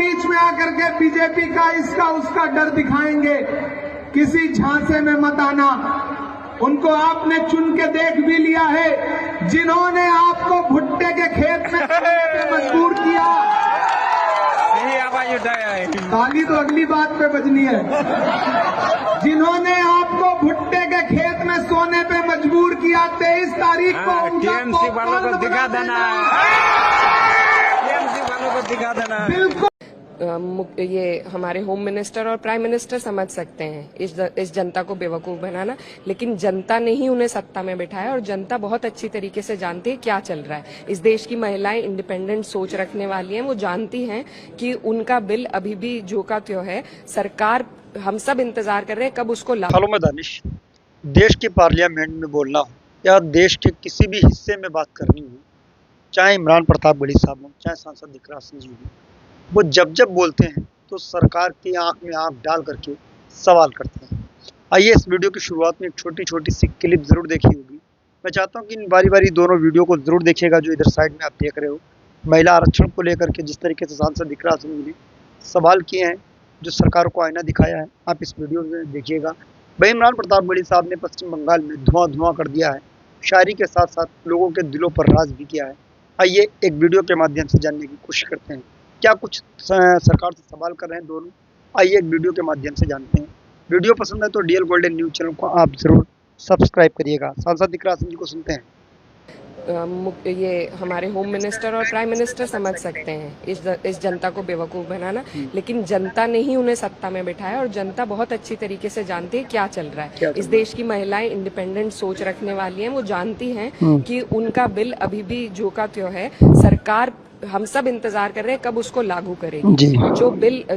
बीच में आकर के बीजेपी का इसका उसका डर दिखाएंगे, किसी झांसे में मत आना। उनको आपने चुन के देख भी लिया है, जिन्होंने आपको भुट्टे के खेत में मजबूर किया। यही आवाज उठाया है, ताली तो अगली बात पे बजनी है। जिन्होंने आपको भुट्टे के खेत में सोने पे मजबूर किया, 23 तारीख को टीएमसी वालों को दिखा देना, टीएमसी वालों को दिखा देना। बिल्कुल ये हमारे होम मिनिस्टर और प्राइम मिनिस्टर समझ सकते हैं इस जनता को बेवकूफ बनाना, लेकिन जनता ने ही उन्हें सत्ता में बिठाया और जनता बहुत अच्छी तरीके से जानती है क्या चल रहा है। इस देश की महिलाएं इंडिपेंडेंट सोच रखने वाली हैं, वो जानती हैं कि उनका बिल अभी भी जो का त्यों है। सरकार, हम सब इंतजार कर रहे हैं कब उसको हेलो, मैं दानिश। देश के पार्लियामेंट में बोलना हो या देश के किसी भी हिस्से में बात करनी हो, चाहे इमरान प्रताप गढ़ी साहब हो, चाहे सांसद दिकराज सिंह जी हो, वो जब जब बोलते हैं तो सरकार की आंख में आंख डाल करके सवाल करते हैं। आइए इस वीडियो की शुरुआत में एक छोटी छोटी सी क्लिप जरूर देखी होगी। मैं चाहता हूं कि इन बारी बारी दोनों वीडियो को जरूर देखिएगा जो इधर साइड में आप देख रहे हो। महिला आरक्षण को लेकर के जिस तरीके से सांसद दिकराज सिंह जी ने सवाल किए हैं, जो सरकार को आईना दिखाया है, आप इस वीडियो में देखिएगा। भाई इमरान प्रताप गढ़ी साहब ने पश्चिम बंगाल में धुआं धुआं कर दिया है, शायरी के साथ साथ लोगों के दिलों पर राज भी किया है। आइए एक वीडियो के माध्यम से जानने की कोशिश करते हैं क्या कुछ सरकार से सवाल कर रहे हैं दोनों। आइए एक वीडियो के माध्यम से जानते हैं। वीडियो पसंद है तो डीएल गोल्डन न्यूज चैनल को आप जरूर सब्सक्राइब करिएगा। सांसद दिकराज सिंह जी को सुनते हैं। ये हमारे होम मिनिस्टर और प्राइम मिनिस्टर समझ सकते हैं इस जनता को बेवकूफ बनाना, लेकिन जनता ने ही उन्हें सत्ता में बिठाया और जनता बहुत अच्छी तरीके से जानती है क्या चल रहा है। इस देश की महिलाएं इंडिपेंडेंट सोच रखने वाली हैं, वो जानती हैं कि उनका बिल अभी भी जो का त्यों है। सरकार, हम सब इंतजार कर रहे हैं कब उसको लागू करेगी।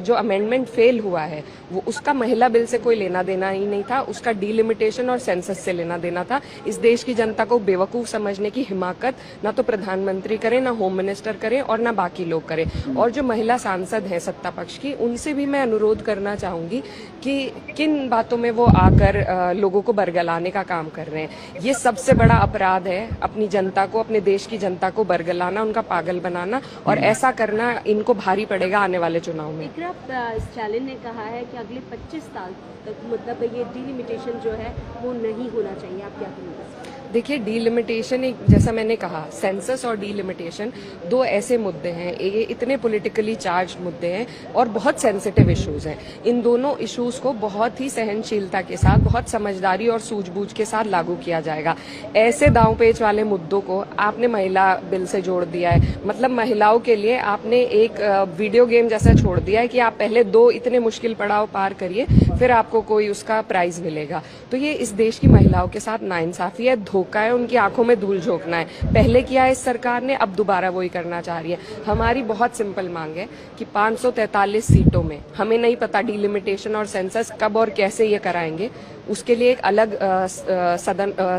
जो अमेंडमेंट फेल हुआ है वो उसका महिला बिल से कोई लेना देना ही नहीं था, उसका डीलिमिटेशन और सेंसस से लेना देना था। इस देश की जनता को बेवकूफ समझने की हिमाकत ना तो प्रधानमंत्री करे, ना होम मिनिस्टर करे और ना बाकी लोग करे। और जो महिला सांसद हैं सत्ता पक्ष की, उनसे भी मैं अनुरोध करना चाहूंगी कि किन बातों में वो आकर लोगों को बरगलाने का काम कर रहे हैं। ये सबसे बड़ा अपराध है, अपनी जनता को, अपने देश की जनता को बरगलाना, उनका पागल बनाना, और ऐसा करना इनको भारी पड़ेगा आने वाले चुनाव में। स्टालिन ने कहा है कि अगले 25 साल तक मतलब ये डिलिमिटेशन जो है वो नहीं होना चाहिए, आप क्या कहेंगे? देखिए, डीलिमिटेशन एक, जैसा मैंने कहा, सेंसस और डीलिमिटेशन दो ऐसे मुद्दे हैं, ये इतने पॉलिटिकली चार्ज मुद्दे हैं और बहुत सेंसिटिव इश्यूज हैं। इन दोनों इश्यूज को बहुत ही सहनशीलता के साथ, बहुत समझदारी और सूझबूझ के साथ लागू किया जाएगा। ऐसे दांव पेच वाले मुद्दों को आपने महिला बिल से जोड़ दिया है, मतलब महिलाओं के लिए आपने एक वीडियो गेम जैसा छोड़ दिया है कि आप पहले 2 इतने मुश्किल पड़ाव पार करिए, फिर आपको कोई उसका प्राइज मिलेगा। तो ये इस देश की महिलाओं के साथ नाइंसाफी है, धोखा है, उनकी आंखों में धूल झोंकना है। पहले किया है इस सरकार ने, अब दोबारा वही करना चाह रही है। हमारी बहुत सिंपल मांग है कि 543 सीटों में, हमें नहीं पता डीलिमिटेशन और सेंसस कब और कैसे ये कराएंगे, उसके लिए एक अलग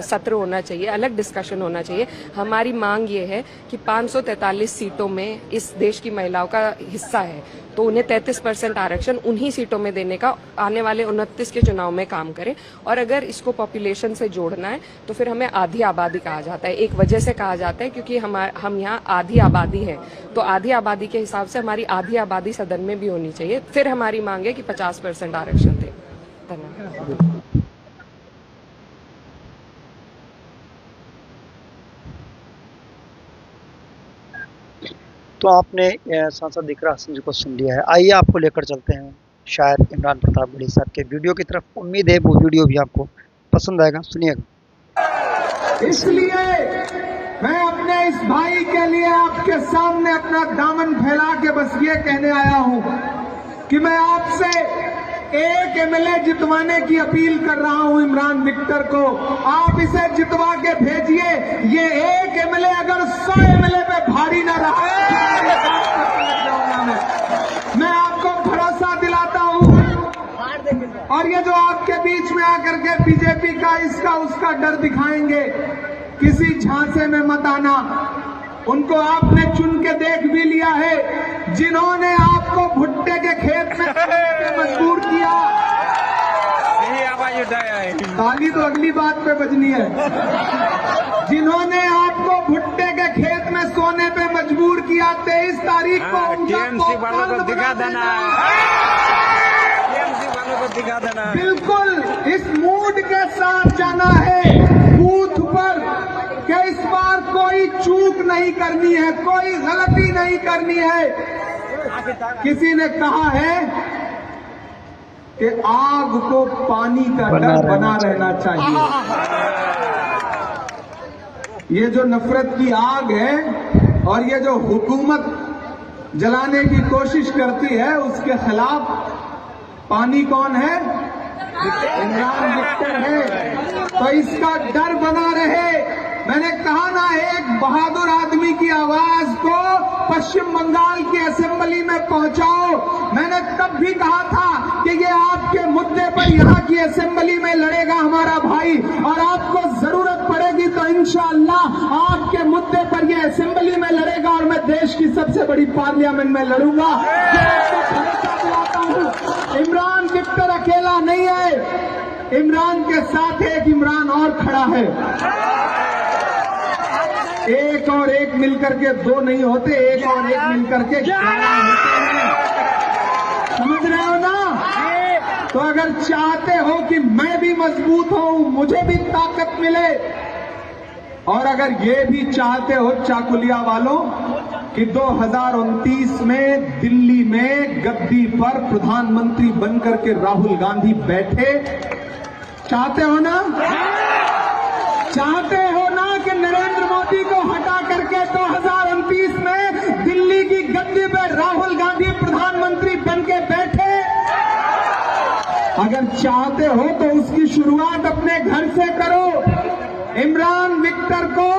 सत्र होना चाहिए, अलग डिस्कशन होना चाहिए। हमारी मांग ये है कि 543 सीटों में इस देश की महिलाओं का हिस्सा है, तो उन्हें 33% आरक्षण उन्हीं सीटों में देने का आने वाले 29 के चुनाव में काम करें। और अगर इसको पॉपुलेशन से जोड़ना है तो फिर हमें आधी आबादी कहा जाता है। एक वजह से कहा जाता है क्योंकि हम यहाँ आधी आबादी है, तो आधी आबादी के हिसाब से हमारी आधी आबादी सदन में भी होनी चाहिए। फिर हमारी मांग है कि 50% आरक्षण दें। धन्यवाद। तो आपने सांसद दिकराज सिंह जी को सुन लिया है। आइए आपको लेकर चलते हैं शायद इमरान प्रताप गढ़ी साहब के वीडियो की तरफ। उम्मीद है वो वीडियो भी आपको पसंद आएगा, सुनिएगा। इसलिए मैं अपने इस भाई के लिए आपके सामने अपना दामन फैला के बस ये कहने आया हूं कि मैं आपसे एक एमएलए जितवाने की अपील कर रहा हूं इमरान विक्टर को। आप इसे जितवा के भेजिए। ये एक एमएलए अगर 100 एमएलए पे भारी न रहा, मैं आपको भरोसा दिलाता हूं। और ये जो आपके बीच में आकर के बीजेपी का इसका उसका डर दिखाएंगे, किसी झांसे में मत आना। उनको आपने चुन के देख भी लिया है, जिन्होंने आपको भुट्टे के खेत में मजबूर किया। यही आवाज उठाया है, ताली तो अगली बात पे बजनी है। जिन्होंने आपको भुट्टे के खेत में होने पे मजबूर किया। 23 तारीख को उनका टीएमसी वालों को पॉपकॉर्न दिखा बना देना टीएमसी वालों को दिखा देना बिल्कुल इस मूड के साथ जाना है बूथ पर कि इस बार कोई चूक नहीं करनी है, कोई गलती नहीं करनी है। किसी ने कहा है कि आग को पानी का डर बना रहना चाहिए। ये जो नफरत की आग है और ये जो हुकूमत जलाने की कोशिश करती है, उसके खिलाफ पानी कौन है? इमरान विक्टर है। तो इसका डर बना रहे। मैंने कहा ना, एक बहादुर आदमी की आवाज को पश्चिम बंगाल की असेंबली में पहुंचाओ। मैंने तब भी कहा था कि ये आपके मुद्दे पर यहाँ की असेंबली में लड़ेगा हमारा भाई, और आपको जरूरत पड़ेगी तो इंशाअल्लाह आपके मुद्दे पर ये असेंबली में लड़ेगा और मैं देश की सबसे बड़ी पार्लियामेंट में लड़ूंगा। ये आपको भरोसा दिलाता हूं। इमरान विक्टर अकेला नहीं है, इमरान के साथ एक इमरान और खड़ा है। एक और एक मिलकर के दो नहीं होते, एक और एक मिलकर के 11 होते हैं। समझ रहे हो ना? तो अगर चाहते हो कि मैं भी मजबूत हूं, मुझे भी ताकत मिले, और अगर ये भी चाहते हो चाकुलिया वालों कि 2029 में दिल्ली में गद्दी पर प्रधानमंत्री बनकर के राहुल गांधी बैठे, चाहते हो ना? चाहते हो ना कि नरेंद्र मोदी को हटा करके 2029 में दिल्ली की गद्दी पर राहुल गांधी प्रधानमंत्री बनके बैठे? अगर चाहते हो तो उसकी शुरुआत अपने घर से करो। इमरान विक्टर को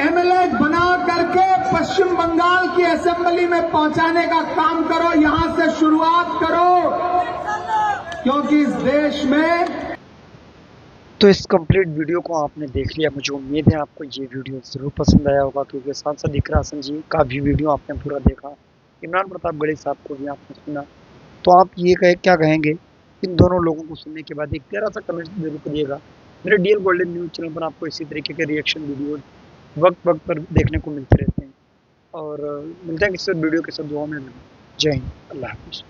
एमएलए बना करके पश्चिम बंगाल की असेंबली में पहुंचाने का काम करो, यहां से शुरुआत करो, क्योंकि इस देश में। तो इस कंप्लीट वीडियो को आपने देख लिया। मुझे उम्मीद है आपको ये वीडियो ज़रूर पसंद आया होगा, क्योंकि सांसद इकरासन जी का भी वीडियो आपने पूरा देखा, इमरान प्रतापगढ़ी साहब को भी आपने सुना। तो आप ये क्या कहेंगे इन दोनों लोगों को सुनने के बाद? एक प्यारा सा कमेंट जरूर करिएगा। मेरे डीएल गोल्डन न्यूज़ चैनल पर आपको इसी तरीके के रिएक्शन वीडियो वक्त वक्त पर देखने को मिलते रहते हैं, और मिलते हैं किसी वीडियो के साथ। दुआ में जय हिंद, अल्लाह हाफिज़।